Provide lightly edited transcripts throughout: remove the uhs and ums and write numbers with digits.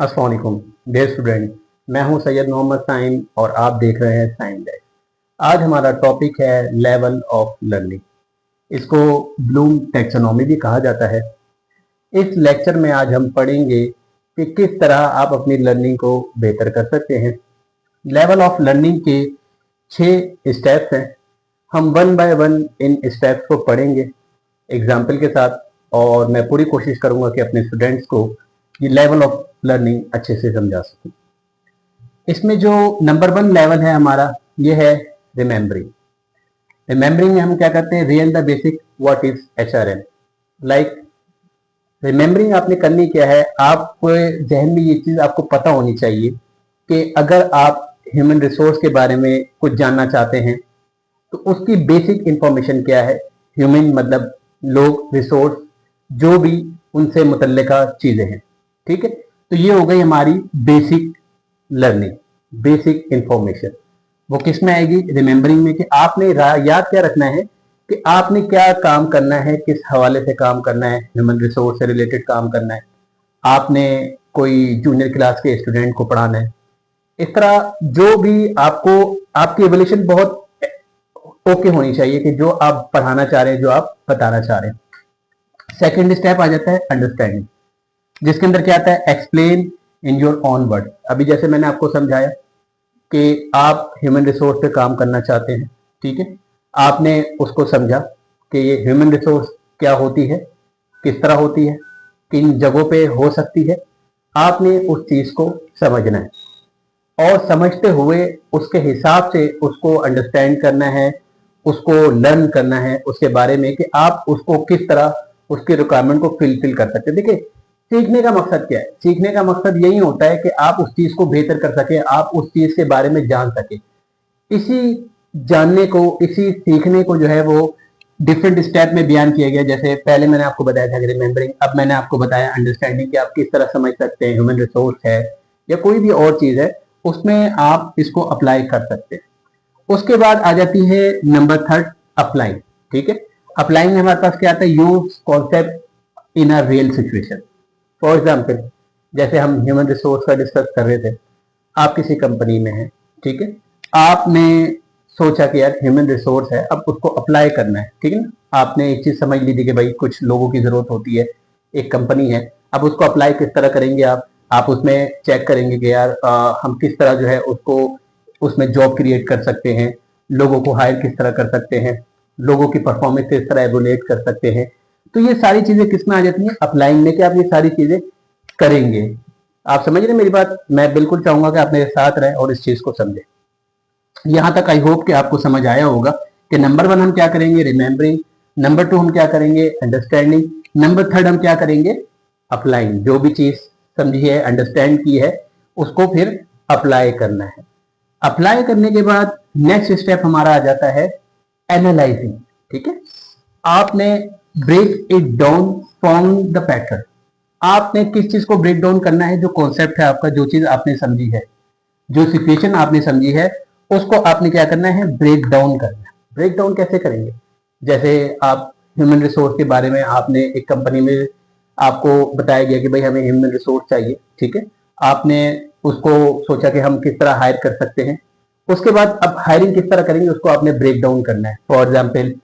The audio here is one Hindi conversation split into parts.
अस्सलाम वालेकुम डियर स्टूडेंट। मैं हूं सैयद मोहम्मद साइम और आप देख रहे हैं साइम लैब। आज हमारा टॉपिक है लेवल ऑफ लर्निंग। इसको ब्लूम टैक्सोनॉमी भी कहा जाता है। इस लेक्चर में आज हम पढ़ेंगे कि किस तरह आप अपनी लर्निंग को बेहतर कर सकते हैं। लेवल ऑफ लर्निंग के 6 स्टेप्स हैं। हम one by one in steps को पढ़ेंगे एग्जाम्पल के साथ, और मैं पूरी कोशिश करूंगा कि अपने स्टूडेंट्स को ये लेवल ऑफ लर्निंग अच्छे से समझा सकूं। इसमें जो नंबर 1 लेवल है हमारा, ये है रिमेम्बरिंग। रिमेम्बरिंग में हम क्या करते हैं, real the basic what is HRM। Like remembering आपने करनी क्या है, आपको जहन में ये चीज आपको पता होनी चाहिए कि अगर आप ह्यूमन रिसोर्स के बारे में कुछ जानना चाहते हैं तो उसकी बेसिक इंफॉर्मेशन क्या है। ह्यूमन मतलब लोग, रिसोर्स, जो भी उनसे मुतल्लिका चीजें हैं, ठीक है। तो ये हो गई हमारी बेसिक लर्निंग, बेसिक इंफॉर्मेशन। वो किस में आएगी, रिमेम्बरिंग में, कि आपने याद क्या रखना है कि आपने क्या काम करना है, किस हवाले से काम करना है, ह्यूमन रिसोर्स से रिलेटेड काम करना है, आपने कोई जूनियर क्लास के स्टूडेंट को पढ़ाना है। इस तरह जो भी आपको, आपकी एवोल्यूशन बहुत ओके होनी चाहिए कि जो आप पढ़ाना चाह रहे हैं, जो आप बताना चाह रहे हैं। सेकेंड स्टेप आ जाता है अंडरस्टैंडिंग, जिसके अंदर क्या आता है, explain in your own word. अभी जैसे मैंने आपको समझाया कि आप ह्यूमन रिसोर्स पे काम करना चाहते हैं, ठीक है। आपने उसको समझा कि ये ह्यूमन रिसोर्स क्या होती है, किस तरह होती है, किन जगहों पे हो सकती है। आपने उस चीज को समझना है और समझते हुए उसके हिसाब से उसको अंडरस्टैंड करना है, उसको लर्न करना है उसके बारे में, कि आप उसको किस तरह उसके रिक्वायरमेंट को फिलफिल कर सकते हैं। देखिए, सीखने का मकसद क्या है, सीखने का मकसद यही होता है कि आप उस चीज को बेहतर कर सके, आप उस चीज के बारे में जान सके। इसी जानने को, इसी सीखने को जो है वो डिफरेंट स्टेप में बयान किया गया। जैसे पहले मैंने आपको बताया था रिमेम्बरिंग, अब मैंने आपको बताया अंडरस्टैंडिंग, कि आप किस तरह समझ सकते हैं ह्यूमन रिसोर्स है या कोई भी और चीज है, उसमें आप इसको अप्लाई कर सकते हैं। उसके बाद आ जाती है नंबर 3 अप्लाइंग, ठीक है। अप्लाइंग में हमारे पास क्या आता है, use concept in a real situation. For example, जैसे हम ह्यूमन रिसोर्स का डिस्कस कर रहे थे, आप किसी कंपनी में हैं, ठीक है। आपने सोचा कि यार ह्यूमन रिसोर्स है, अब उसको अप्लाई करना है, ठीक है ना। आपने एक चीज समझ ली थी कि भाई कुछ लोगों की जरूरत होती है, एक कंपनी है, अब उसको अप्लाई किस तरह करेंगे आप उसमें चेक करेंगे कि यार हम किस तरह जो है उसको, उसमें जॉब क्रिएट कर सकते हैं, लोगों को हायर किस तरह कर सकते हैं, लोगों की परफॉर्मेंस किस तरह एवोल्यूट कर सकते हैं। तो ये सारी चीजें किस में आ जाती हैं, अप्लाइंग में, कि आप ये सारी चीजें करेंगे। आप समझ रहे मेरी बात, मैं बिल्कुल चाहूंगा कि आप मेरे साथ रहें और इस चीज को समझें। यहां तक आई होप कि आपको समझ आया होगा कि नंबर 1 हम क्या करेंगे, रिमेम्बरिंग। नंबर 2 हम क्या करेंगे, अंडरस्टैंडिंग। नंबर 3 हम क्या करेंगे, अप्लाइंग। जो भी चीज समझी है, अंडरस्टैंड की है, उसको फिर अप्लाई करना है। अप्लाई करने के बाद नेक्स्ट स्टेप हमारा आ जाता है एनालाइजिंग, ठीक है। आपने break it down from the pattern. आपने किस चीज को ब्रेक डाउन करना है, जो कॉन्सेप्ट है आपका, जो चीज आपने समझी है, जो सिचुएशन आपने समझी है, उसको आपने क्या करना है, ब्रेक डाउन करना है। ब्रेक डाउन कैसे करेंगे, जैसे आप ह्यूमन रिसोर्स के बारे में, आपने एक कंपनी में आपको बताया गया कि भाई हमें ह्यूमन रिसोर्स चाहिए, ठीक है। आपने उसको सोचा कि हम किस तरह हायर कर सकते हैं। उसके बाद अब हायरिंग किस तरह करेंगे, उसको आपने ब्रेक डाउन करना है। फॉर एग्जाम्पल,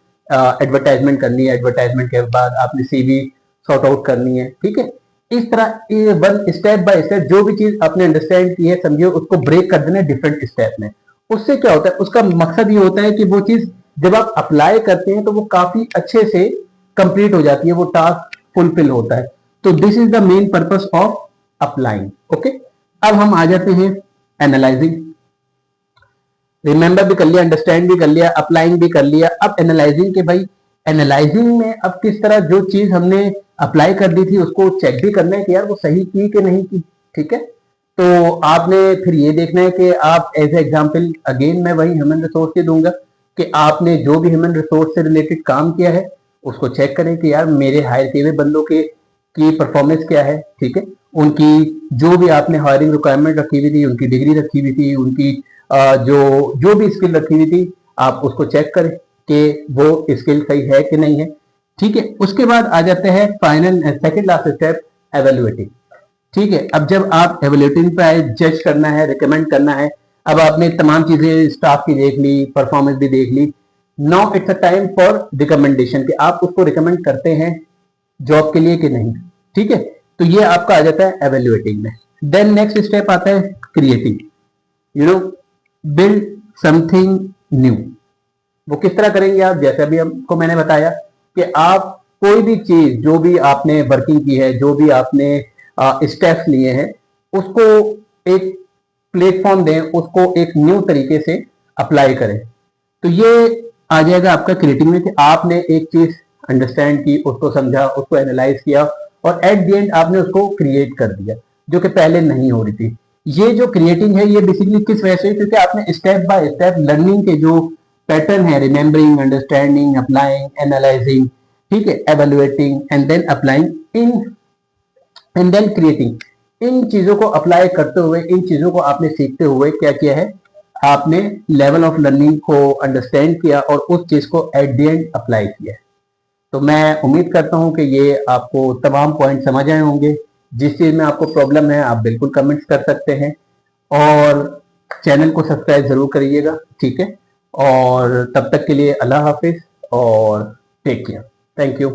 एडवर्टाइजमेंट करनी है, एडवर्टाइजमेंट के बाद आपने CV सॉर्ट आउट करनी है, ठीक है। इस तरह वन स्टेप बाय स्टेप जो भी चीज आपने अंडरस्टैंड की है, समझिए, उसको ब्रेक कर देना है डिफरेंट स्टेप में। उससे क्या होता है, उसका मकसद ये होता है कि वो चीज जब आप अप्लाई करते हैं तो वो काफी अच्छे से कंप्लीट हो जाती है, वो टास्क फुलफिल होता है। तो this is the main purpose of applying, okay. अब हम आ जाते हैं एनालाइजिंग। रिमेंबर भी कर लिया, अंडरस्टैंड भी कर लिया, अप्लाइंग भी कर लिया। अब एनालाइजिंग के भाई, एनालाइजिंग में अब किस तरह जो चीज हमने अप्लाई कर दी थी उसको चेक भी करना है कि यार वो सही की कि नहीं की, ठीक है। तो आपने फिर ये देखना है कि आप एज एग्जाम्पल, अगेन मैं वही ह्यूमन रिसोर्स से दूंगा, कि आपने जो भी ह्यूमन रिसोर्स से रिलेटेड काम किया है उसको चेक करें कि यार मेरे हायर किए हुए बंदों के की परफॉर्मेंस क्या है, ठीक है। उनकी जो भी आपने हायरिंग रिक्वायरमेंट रखी हुई थी, उनकी डिग्री रखी हुई थी, उनकी जो जो भी स्किल रखी हुई थी, आप उसको चेक करें कि वो स्किल सही है कि नहीं है, ठीक है। उसके बाद आ जाते हैं final second last step, evaluating. ठीक है, अब जब आप एवेल्यूटिंग पे आए, जज करना है, रिकमेंड करना है, अब आपने तमाम चीजें स्टाफ की देख ली, परफॉर्मेंस भी देख ली, now it's a time for recommendation कि आप उसको रिकमेंड करते हैं जॉब के लिए कि नहीं। ठीक है, तो ये आपका आ जाता है एवेल्युएटिंग में। देन नेक्स्ट स्टेप आता है creating, you know, build something new. वो किस तरह करेंगे आप, जैसे अभी हमको मैंने बताया कि आप कोई भी चीज जो भी आपने वर्किंग की है, जो भी आपने स्टेप्स लिए हैं, उसको एक प्लेटफॉर्म दें, उसको एक न्यू तरीके से अप्लाई करें। तो ये आ जाएगा आपका क्रिएटिव में कि आपने एक चीज अंडरस्टैंड की, उसको समझा, उसको एनालाइज किया और एट द एंड आपने उसको क्रिएट कर दिया जो कि पहले नहीं हो रही थी। ये जो क्रिएटिंग है ये बेसिकली किस वजह से, क्योंकि आपने स्टेप बाय स्टेप लर्निंग के जो पैटर्न है, रिमेंबरिंग, अंडरस्टैंडिंग, अप्लाइंग, एनालाइजिंग, ठीक है, evaluating and then applying in and then creating, इन चीजों को अप्लाई करते हुए, इन चीजों को आपने सीखते हुए क्या किया है, आपने लेवल ऑफ लर्निंग को अंडरस्टैंड किया और उस चीज को एट द एंड अप्लाई किया। तो मैं उम्मीद करता हूं कि ये आपको तमाम पॉइंट समझ आए होंगे। जिस चीज में आपको प्रॉब्लम है आप बिल्कुल कमेंट्स कर सकते हैं और चैनल को सब्सक्राइब जरूर करिएगा, ठीक है। और तब तक के लिए अल्लाह हाफिज और टेक केयर, थैंक यू।